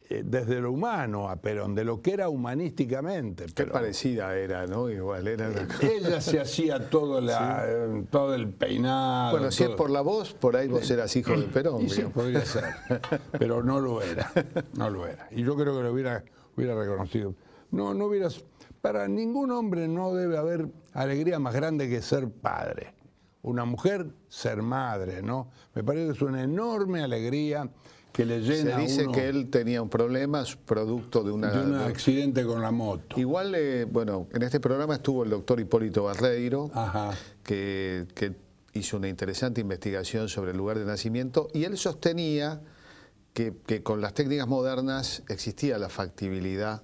desde lo humano a Perón, de lo que era humanísticamente. Qué parecida era, ¿no? Igual era. Ella se hacía todo el peinado. Bueno, si es por la voz, por ahí vos eras hijo de Perón. Sí, podría ser, pero no lo era, no lo era. Y yo creo que lo hubiera reconocido. No hubieras, para ningún hombre no debe haber alegría más grande que ser padre. Una mujer, ser madre, ¿no? Me parece que es una enorme alegría que le llena. Se dice que él tenía un problema producto de un accidente con la moto. Igual, bueno, en este programa estuvo el doctor Hipólito Barreiro, que hizo una interesante investigación sobre el lugar de nacimiento, y él sostenía que con las técnicas modernas existía la factibilidad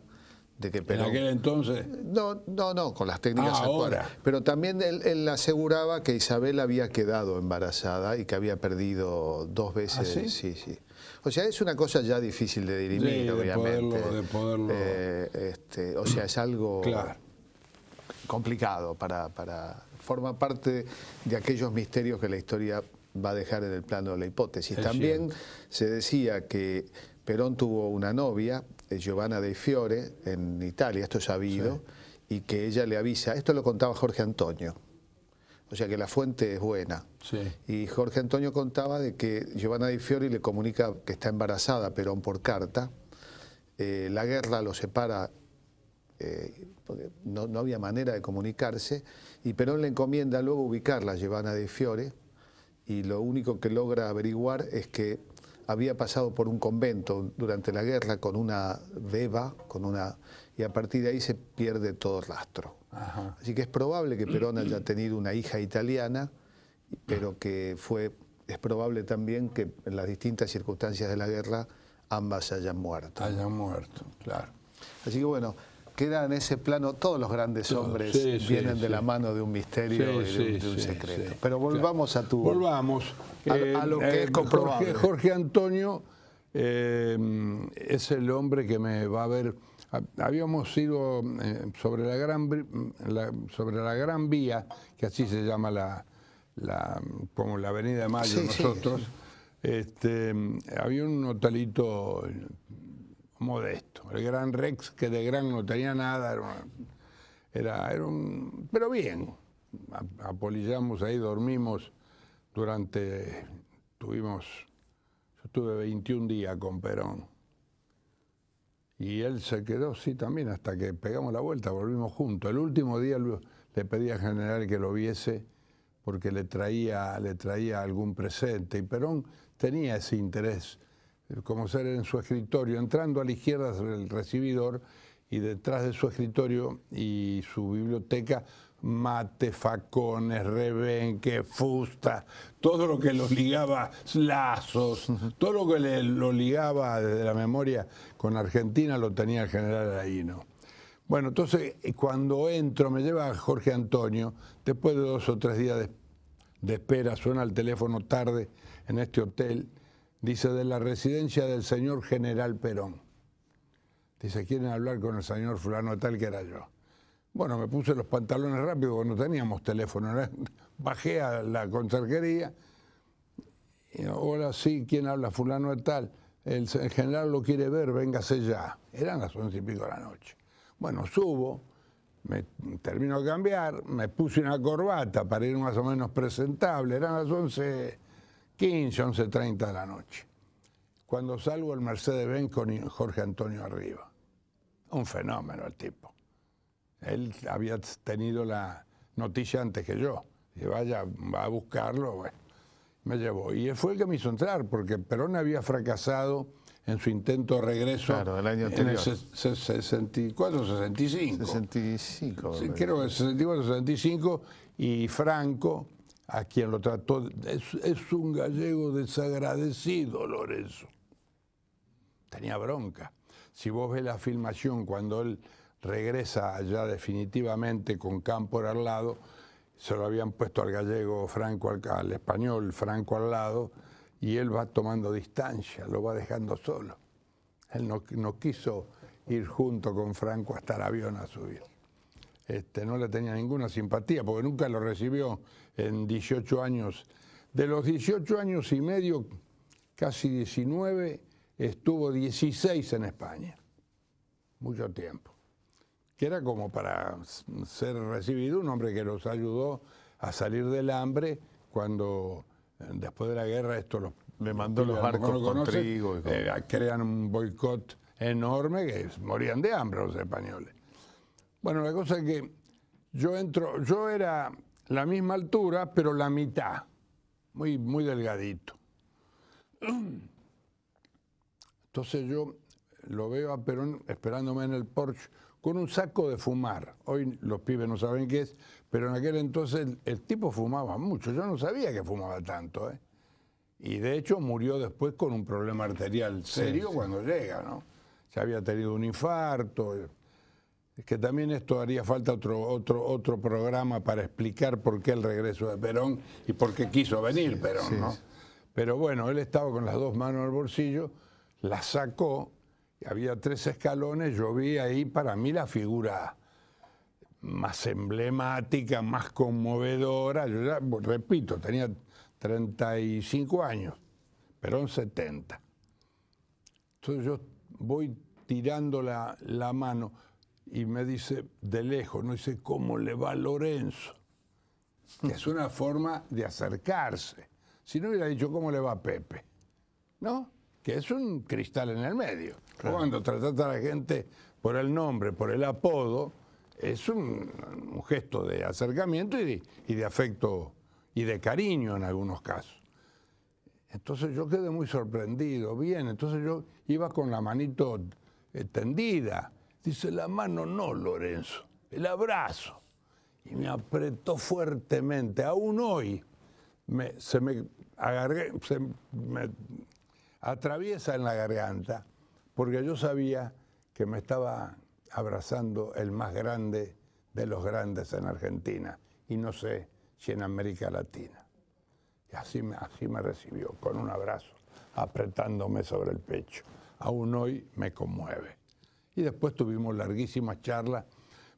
de que Perón... ¿En aquel entonces? No, con las técnicas actuales. Ahora. Pero también él aseguraba que Isabel había quedado embarazada y que había perdido 2 veces. ¿Ah, sí? Sí. O sea, es una cosa ya difícil de dirimir, obviamente. De poderlo... o sea, es algo complicado forma parte de aquellos misterios que la historia va a dejar en el plano de la hipótesis. También se decía que Perón tuvo una novia, Giovanna Dei Fiore, en Italia, esto es sabido, y que ella le avisa, esto lo contaba Jorge Antonio, o sea que la fuente es buena. Y Jorge Antonio contaba de que Giovanna Dei Fiore le comunica que está embarazada a Perón por carta, la guerra lo separa, porque no había manera de comunicarse, y Perón le encomienda luego ubicarla a Giovanna Dei Fiore, y lo único que logra averiguar es que había pasado por un convento durante la guerra con una beba, y a partir de ahí se pierde todo rastro. Así que es probable que Perón haya tenido una hija italiana, pero que fue es probable también que en las distintas circunstancias de la guerra ambas hayan muerto. Hayan muerto, claro. Así que bueno, queda en ese plano, todos los grandes hombres vienen de la mano de un misterio y de un secreto. Pero volvamos a tu... Volvamos. A lo que es comprobable. Jorge Antonio es el hombre que me va a ver. Habíamos ido sobre la Gran Vía, que así se llama como la Avenida de Mayo nosotros. Había un hotelito modesto, el Gran Rex, que de gran no tenía nada, pero bien. Apolillamos ahí, dormimos yo estuve 21 días con Perón. Y él se quedó, sí, también, hasta que pegamos la vuelta, volvimos juntos. El último día le pedí al general que lo viese porque le traía algún presente. Y Perón tenía ese interés, como ser en su escritorio, entrando a la izquierda sobre el recibidor, y detrás de su escritorio y su biblioteca, mate, facones, rebenque, fusta, todo lo que los ligaba, lazos, todo lo que lo ligaba desde la memoria con Argentina lo tenía el general ahí, ¿no? Bueno, entonces cuando entro, me lleva Jorge Antonio, después de 2 o 3 días de espera, suena el teléfono tarde en este hotel, dice, de la residencia del señor general Perón. Dice, quieren hablar con el señor fulano tal, que era yo. Bueno, me puse los pantalones rápido porque no teníamos teléfono. Bajé a la conserjería. Y, hola, sí, ¿quién habla? Fulano de tal. El general lo quiere ver, véngase ya. Eran las 11:00 y pico de la noche. Bueno, subo, me termino de cambiar, me puse una corbata para ir más o menos presentable. Eran las 11:15, 11:30 de la noche. Cuando salgo, el Mercedes-Benz con Jorge Antonio arriba. Un fenómeno el tipo. Él había tenido la noticia antes que yo. Y va a buscarlo, bueno, me llevó. Y él fue el que me hizo entrar, porque Perón había fracasado en su intento de regreso. Claro, el año anterior. En el 64, 65. 65. Sí, creo que 64, 65. Y Franco, a quien lo trató, es un gallego desagradecido, Lorenzo. Tenía bronca. Si vos ves la filmación, cuando él regresa allá definitivamente con Cámpora al lado, se lo habían puesto al gallego Franco, al español Franco al lado, y él va tomando distancia, lo va dejando solo. Él no quiso ir junto con Franco hasta el avión a subir. No le tenía ninguna simpatía, porque nunca lo recibió en 18 años. De los 18 años y medio, casi 19, estuvo 16 en España. Mucho tiempo. Que era como para ser recibido, un hombre que los ayudó a salir del hambre cuando, después de la guerra, le mandó los barcos con trigo. Crean un boicot enorme que morían de hambre los españoles. Bueno, la cosa es que yo era la misma altura, pero la mitad, muy, muy delgadito. Entonces yo lo veo a Perón esperándome en el Porsche con un saco de fumar. Hoy los pibes no saben qué es, pero en aquel entonces el tipo fumaba mucho. Yo no sabía que fumaba tanto, ¿eh? Y de hecho murió después con un problema arterial serio cuando llega, ¿no? Se había tenido un infarto. Es que también esto haría falta otro programa para explicar por qué el regreso de Perón y por qué quiso venir Perón, ¿no? Pero bueno, él estaba con las 2 manos en el bolsillo, la sacó. Había 3 escalones, yo vi ahí para mí la figura más emblemática, más conmovedora. Yo ya, repito, tenía 35 años, Perón 70. Entonces yo voy tirando la mano y me dice de lejos, no dice, ¿cómo le va a Lorenzo? Que es una forma de acercarse. Si no hubiera dicho, ¿cómo le va a Pepe? ¿No? Que es un cristal en el medio. Claro. Cuando tratas a la gente por el nombre, por el apodo, es un gesto de acercamiento y de afecto y de cariño en algunos casos. Entonces yo quedé muy sorprendido, bien, entonces yo iba con la manito tendida. Dice, la mano no, Lorenzo, el abrazo. Y me apretó fuertemente, aún hoy se me atraviesa en la garganta, porque yo sabía que me estaba abrazando el más grande de los grandes en Argentina, y no sé si en América Latina. Y así me recibió, con un abrazo, apretándome sobre el pecho. Aún hoy me conmueve. Y después tuvimos larguísimas charlas.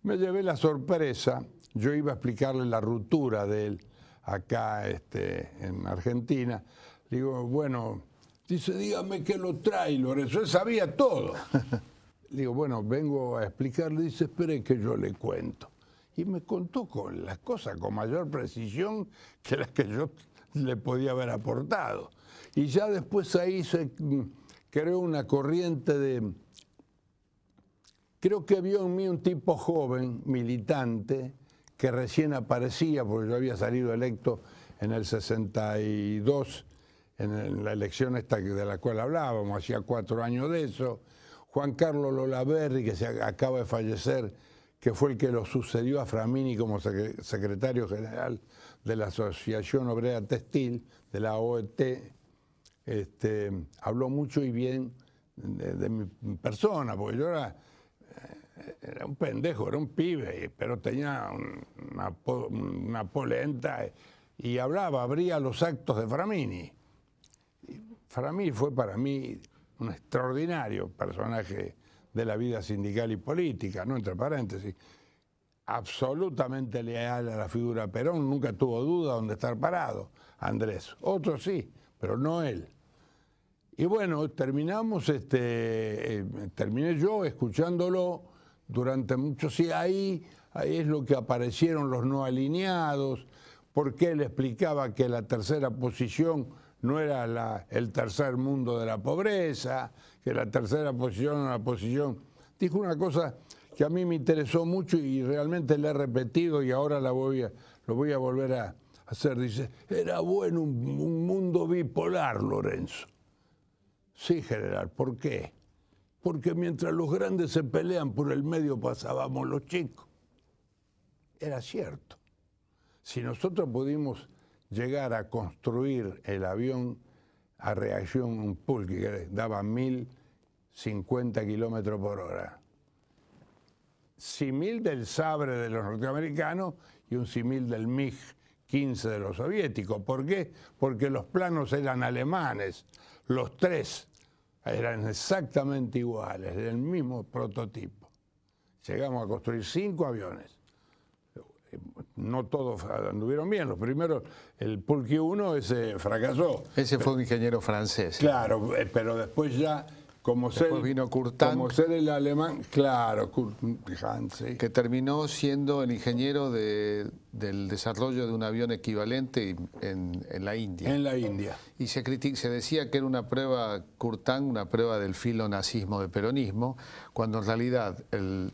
Me llevé la sorpresa, yo iba a explicarle la ruptura de él acá en Argentina. Le digo, bueno, dice, dígame qué lo trae, Lorenzo. Él sabía todo. Le digo, bueno, vengo a explicarle. Dice, espere que yo le cuento. Y me contó con las cosas con mayor precisión que las que yo le podía haber aportado. Y ya después ahí se creó una corriente de... Creo que vio en mí un tipo joven, militante, que recién aparecía, porque yo había salido electo en el 62, en la elección esta de la cual hablábamos, hacía 4 años de eso. Juan Carlos Lolaberri, que se acaba de fallecer, que fue el que lo sucedió a Framini como secretario general de la Asociación Obrera Textil, de la OET, habló mucho y bien de mi persona, porque yo era un pendejo, era un pibe, pero tenía una polenta y abría los actos de Framini. Framini fue para mí un extraordinario personaje de la vida sindical y política, ¿no? Entre paréntesis, absolutamente leal a la figura Perón, nunca tuvo duda dónde estar parado, Andrés. Otros sí, pero no él. Y bueno, terminamos, terminé yo escuchándolo durante muchos, sí, ahí es lo que aparecieron los no alineados, porque él explicaba que la tercera posición no era el tercer mundo de la pobreza, que la tercera posición era una posición... Dijo una cosa que a mí me interesó mucho y realmente le he repetido y ahora lo voy a volver a hacer. Dice, era bueno un mundo bipolar, Lorenzo. Sí, general, ¿por qué? Porque mientras los grandes se pelean por el medio pasábamos los chicos. Era cierto. Si nosotros pudimos llegar a construir el avión a reacción, un Pulque que daba 1050 kilómetros por hora, símil del Sabre de los norteamericanos y un símil del MiG-15 de los soviéticos. ¿Por qué? Porque los planos eran alemanes, los 3 eran exactamente iguales, del mismo prototipo. Llegamos a construir 5 aviones. No todos anduvieron bien. Los primeros, el Pulque 1, ese fracasó. Ese fue un ingeniero francés. Claro, pero después ya, como vino Kurt Tank, como ser el alemán, claro, Kurt Tank, sí. Que terminó siendo el ingeniero del desarrollo de un avión equivalente en la India. En la India. Y se decía que era una prueba, Kurt Tank, una prueba del filonazismo, de peronismo, cuando en realidad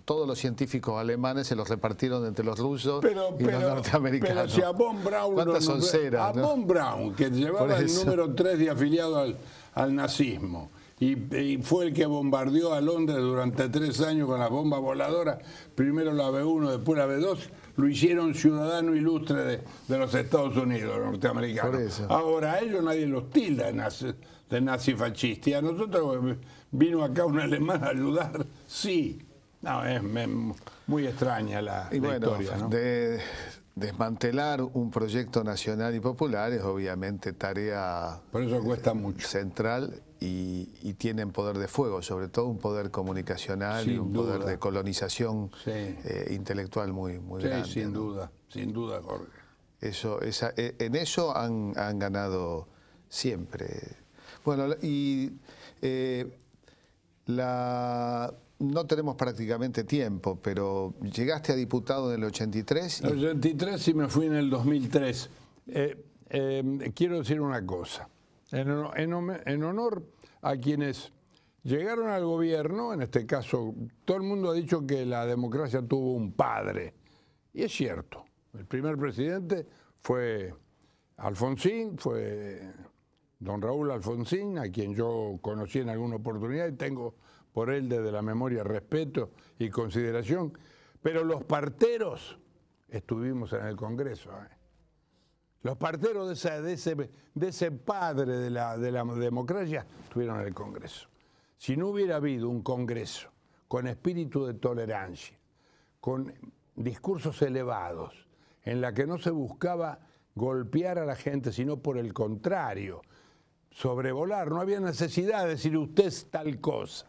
todos los científicos alemanes se los repartieron entre los rusos y los norteamericanos. Pero si a Von Braun... ¿Cuántas sonceras, ¿no? Von Braun, que llevaba el número 3 de afiliado al nazismo, y fue el que bombardeó a Londres durante 3 años con las bombas voladoras, primero la B1, después la B2, lo hicieron ciudadano ilustre de los Estados Unidos, los norteamericanos. Ahora a ellos nadie los tilda de nazifascista. Y a nosotros vino acá un alemán a ayudar, sí. No, es muy extraña la historia, ¿no? Desmantelar un proyecto nacional y popular es obviamente tarea... Por eso cuesta mucho. Central y tienen poder de fuego, sobre todo un poder comunicacional y un poder de colonización intelectual muy grande. Sin duda, Jorge. En eso han ganado siempre. Bueno, y no tenemos prácticamente tiempo, pero llegaste a diputado en el 83. En el 83 y me fui en el 2003. Quiero decir una cosa. En honor a quienes llegaron al gobierno, en este caso, todo el mundo ha dicho que la democracia tuvo un padre. Y es cierto. El primer presidente fue Alfonsín, fue don Raúl Alfonsín, a quien yo conocí en alguna oportunidad y tengo por él desde la memoria respeto y consideración. Pero los parteros estuvimos en el Congreso. Los parteros de ese padre de la democracia estuvieron en el Congreso. Si no hubiera habido un Congreso con espíritu de tolerancia, con discursos elevados, en la que no se buscaba golpear a la gente, sino por el contrario, sobrevolar, no había necesidad de decir usted es tal cosa.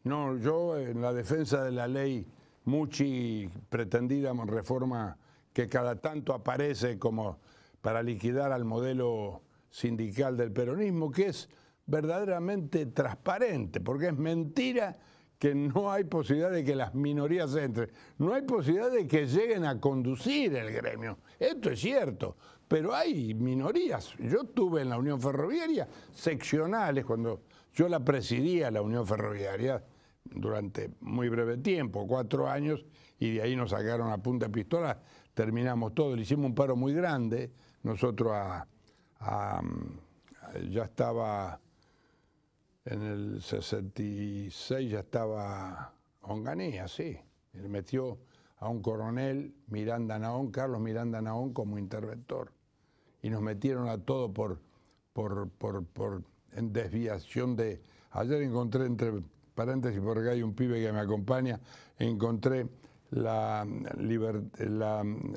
No, yo en la defensa de la ley Mucci, pretendida reforma que cada tanto aparece como para liquidar al modelo sindical del peronismo, que es verdaderamente transparente, porque es mentira que no hay posibilidad de que las minorías entren, no hay posibilidad de que lleguen a conducir el gremio. Esto es cierto, pero hay minorías. Yo estuve en la Unión Ferroviaria seccionales, cuando yo la presidía, la Unión Ferroviaria, durante muy breve tiempo, 4 años, y de ahí nos sacaron a punta de pistola, terminamos todo, le hicimos un paro muy grande, nosotros ya estaba en el 66, ya estaba Onganía, sí, le metió a un coronel, Miranda Naón, Carlos Miranda Naón, como interventor, y nos metieron a todo en desviación de... Ayer encontré, entre paréntesis, porque hay un pibe que me acompaña, encontré la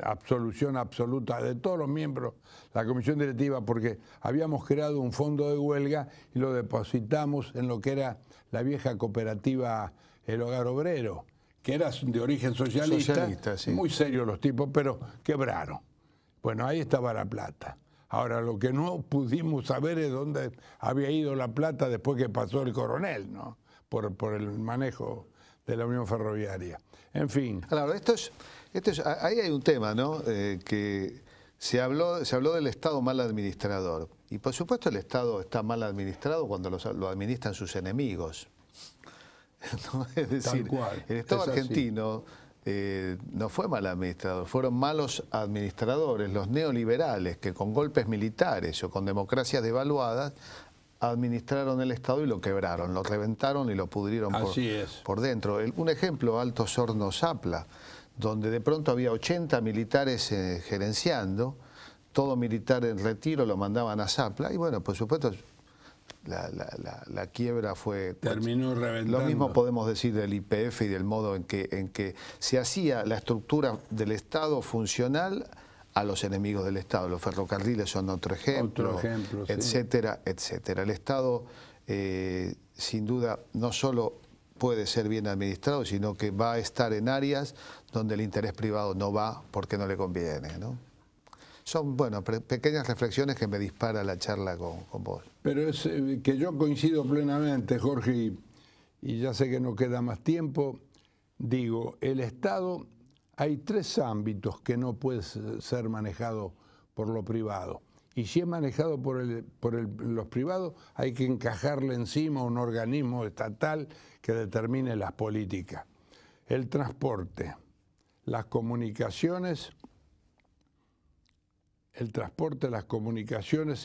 absolución absoluta de todos los miembros de la comisión directiva, porque habíamos creado un fondo de huelga y lo depositamos en lo que era la vieja cooperativa El Hogar Obrero, que era de origen socialista, sí. Muy serios los tipos, pero quebraron. Bueno, ahí estaba la plata. Ahora, lo que no pudimos saber es dónde había ido la plata después que pasó el coronel, ¿no? Por el manejo de la Unión Ferroviaria. En fin. Claro, ahí hay un tema, ¿no? Que se habló del Estado mal administrador. Y por supuesto el Estado está mal administrado cuando lo administran sus enemigos. ¿No? Es decir, el Estado argentino no fue mal administrador, fueron malos administradores, los neoliberales, que con golpes militares o con democracias devaluadas administraron el Estado y lo quebraron, lo reventaron y lo pudrieron por dentro. Un ejemplo, Altos Hornos Zapla, donde de pronto había 80 militares gerenciando, todo militar en retiro lo mandaban a Zapla, y bueno, por supuesto la quiebra fue... Terminó reventando. Lo mismo podemos decir del YPF y del modo en que se hacía la estructura del Estado funcional a los enemigos del Estado. Los ferrocarriles son otro ejemplo, etcétera, sí. Etcétera. El Estado, sin duda, no solo puede ser bien administrado, sino que va a estar en áreas donde el interés privado no va porque no le conviene, ¿no? Son, bueno, pequeñas reflexiones que me dispara la charla con vos. Pero es que yo coincido plenamente, Jorge, y ya sé que no queda más tiempo. Digo, el Estado... Hay 3 ámbitos que no puede ser manejado por lo privado. Y si es manejado por los privados, hay que encajarle encima un organismo estatal que determine las políticas. El transporte, las comunicaciones,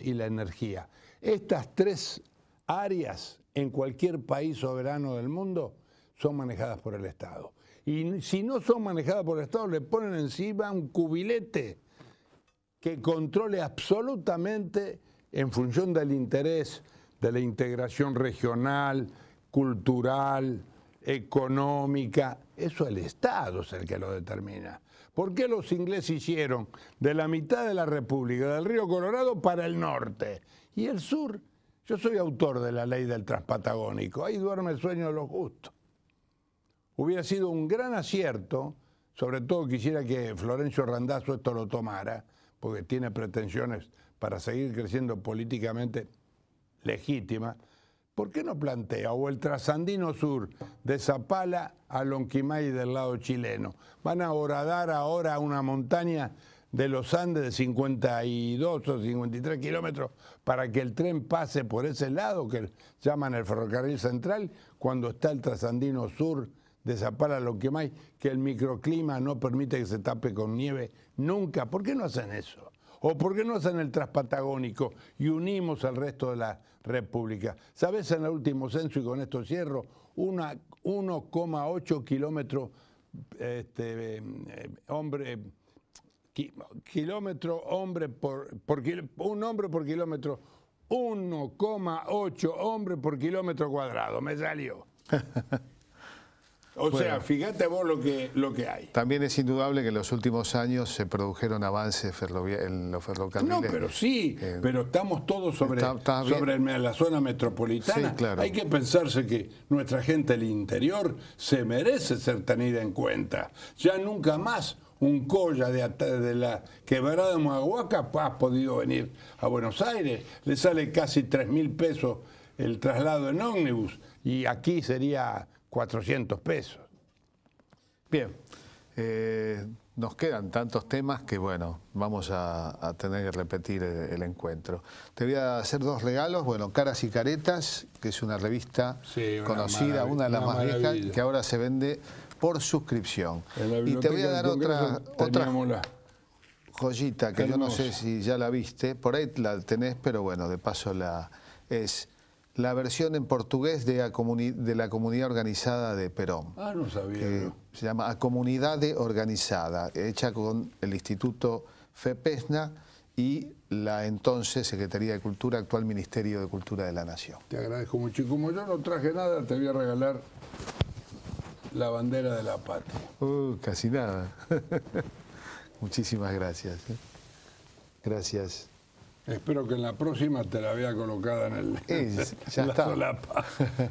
y la energía. Estas 3 áreas en cualquier país soberano del mundo son manejadas por el Estado. Y si no son manejadas por el Estado, le ponen encima un cubilete que controle absolutamente en función del interés de la integración regional, cultural, económica. Eso el Estado es el que lo determina. ¿Por qué los ingleses hicieron de la mitad de la República, del río Colorado, para el norte? Y el sur, yo soy autor de la ley del Transpatagónico, ahí duerme el sueño de los justos. Hubiera sido un gran acierto, sobre todo quisiera que Florencio Randazzo esto lo tomara, porque tiene pretensiones para seguir creciendo políticamente legítimas. ¿Por qué no plantea o el trasandino sur de Zapala a Lonquimay del lado chileno? Van a horadar ahora una montaña de los Andes de 52 o 53 kilómetros para que el tren pase por ese lado que llaman el ferrocarril central, cuando está el trasandino sur de Zapala a Lonquimay, que el microclima no permite que se tape con nieve nunca. ¿Por qué no hacen eso? ¿O por qué no hacen el Transpatagónico y unimos al resto de la República? ¿Sabes? En el último censo, y con esto cierro, 1,8 kilómetros kilómetro hombre un hombre por kilómetro, 1,8 hombres por kilómetro cuadrado, me salió. O sea, fíjate vos lo que hay. También es indudable que en los últimos años se produjeron avances en los ferrocarriles. No, pero sí, pero estamos todos sobre la zona metropolitana. Sí, claro. Hay que pensarse que nuestra gente del interior se merece ser tenida en cuenta. Ya nunca más un colla de la quebrada de Moahuaca ha podido venir a Buenos Aires. Le sale casi 3.000 pesos el traslado en ómnibus y aquí sería 400 pesos. Bien, nos quedan tantos temas que, bueno, vamos a tener que repetir el encuentro. Te voy a hacer 2 regalos. Bueno, Caras y Caretas, que es una revista conocida, una de las más viejas, que ahora se vende por suscripción. Y te voy a dar otra joyita que yo no sé si ya la viste, por ahí la tenés, pero bueno, de paso es la versión en portugués de la comunidad organizada de Perón. Ah, no sabía. Se llama A Comunidade Organizada, hecha con el Instituto FEPESNA y la entonces Secretaría de Cultura, actual Ministerio de Cultura de la Nación. Te agradezco mucho. Y como yo no traje nada, te voy a regalar la bandera de la patria. Casi nada. Muchísimas gracias. Gracias. Espero que en la próxima te la vea colocada en ya la está. solapa.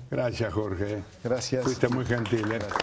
Gracias, Jorge. Gracias. Fuiste muy gentil. Gracias.